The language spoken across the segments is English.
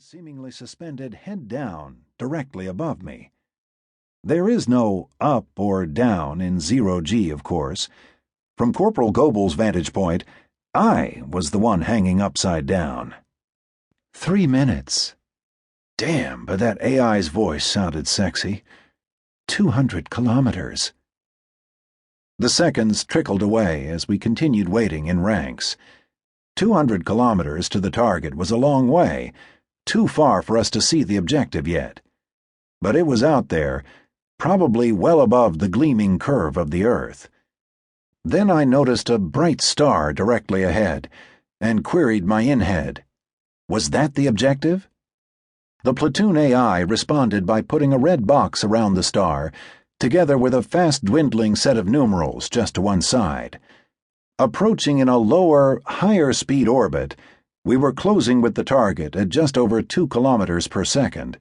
seemingly suspended head down, directly above me. There is no up or down in zero-G, of course. From Corporal Goebel's vantage point, I was the one hanging upside down. 3 minutes. Damn, but that AI's voice sounded sexy. 200 kilometers. The seconds trickled away as we continued waiting in ranks. 200 kilometers to the target was a long way, too far for us to see the objective yet. But it was out there, probably well above the gleaming curve of the Earth. Then I noticed a bright star directly ahead, and queried my in-head. Was that the objective? The platoon AI responded by putting a red box around the star, together with a fast-dwindling set of numerals just to one side. Approaching in a lower, higher-speed orbit, we were closing with the target at just over 2 kilometers per second.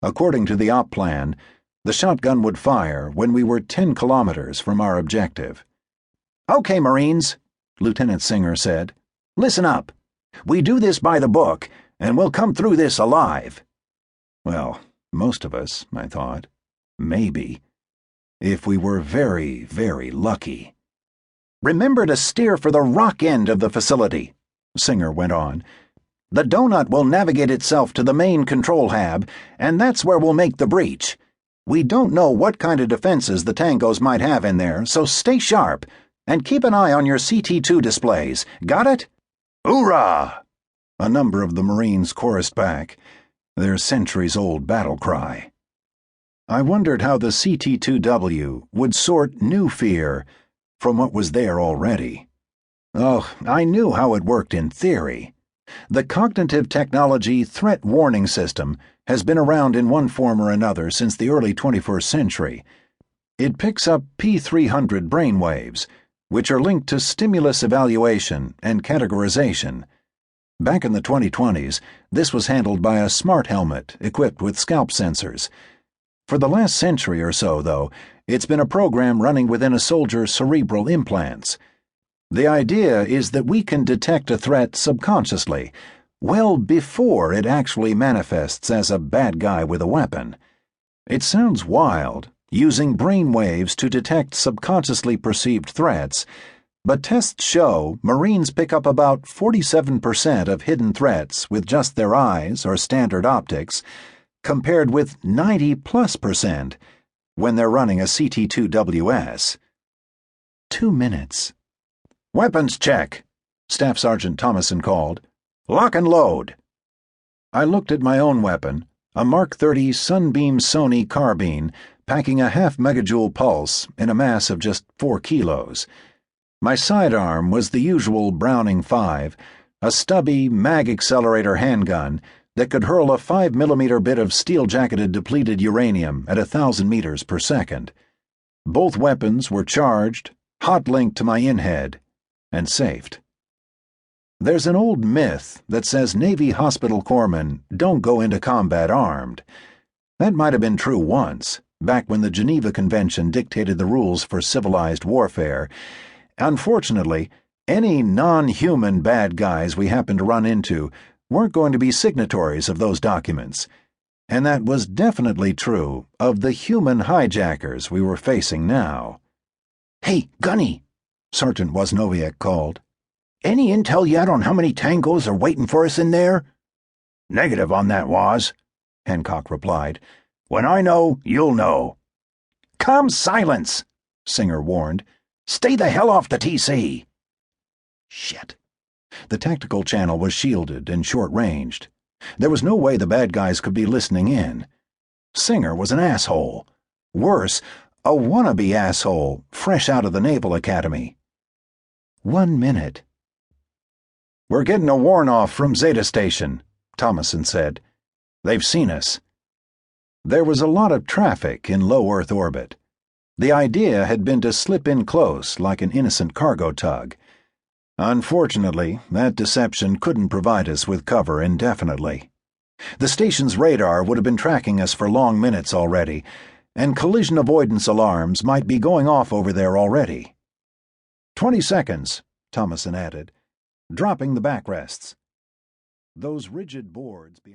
According to the op plan, the shotgun would fire when we were 10 kilometers from our objective. "Okay, Marines," Lieutenant Singer said. "Listen up. We do this by the book, and we'll come through this alive." Well, most of us, I thought. Maybe. If we were very, very lucky. "Remember to steer for the rock end of the facility," Singer went on. "The donut will navigate itself to the main control hab, and that's where we'll make the breach. We don't know what kind of defenses the tangos might have in there, so stay sharp, and keep an eye on your CT2 displays. Got it?" "Hoorah!" A number of the Marines chorused back, their centuries-old battle cry. I wondered how the CT2W would sort new fear from what was there already. Oh, I knew how it worked in theory. The Cognitive Technology Threat Warning System has been around in one form or another since the early 21st century. It picks up P300 brainwaves, which are linked to stimulus evaluation and categorization. Back in the 2020s, this was handled by a smart helmet equipped with scalp sensors. For the last century or so, though, it's been a program running within a soldier's cerebral implants. The idea is that we can detect a threat subconsciously, well before it actually manifests as a bad guy with a weapon. It sounds wild, using brain waves to detect subconsciously perceived threats, but tests show Marines pick up about 47% of hidden threats with just their eyes or standard optics, compared with 90+% when they're running a CT2WS. 2 minutes. "Weapons check," Staff Sergeant Thomason called. "Lock and load." I looked at my own weapon, a Mark 30 Sunbeam Sony carbine packing a half-megajoule pulse in a mass of just 4 kilos. My sidearm was the usual Browning 5, a stubby mag-accelerator handgun that could hurl a 5mm bit of steel-jacketed depleted uranium at 1,000 meters per second. Both weapons were charged, hot-linked to my in-head, and safed. There's an old myth that says Navy hospital corpsmen don't go into combat armed. That might have been true once, back when the Geneva Convention dictated the rules for civilized warfare. Unfortunately, any non-human bad guys we happened to run into weren't going to be signatories of those documents, and that was definitely true of the human hijackers we were facing now. "Hey, Gunny," Sergeant Woznowiak called. "Any intel yet on how many tangos are waiting for us in there?" "Negative on that, Woz," Hancock replied. "When I know, you'll know." "Calm silence," Singer warned. "Stay the hell off the TC." Shit. The tactical channel was shielded and short-ranged. There was no way the bad guys could be listening in. Singer was an asshole. Worse, a wannabe asshole fresh out of the Naval Academy. 1 minute. "We're getting a warn-off from Zeta Station," Thomason said. "They've seen us." There was a lot of traffic in low Earth orbit. The idea had been to slip in close like an innocent cargo tug. Unfortunately, that deception couldn't provide us with cover indefinitely. The station's radar would have been tracking us for long minutes already, and collision avoidance alarms might be going off over there already. 20 seconds, Thomason added, dropping the backrests. Those rigid boards behind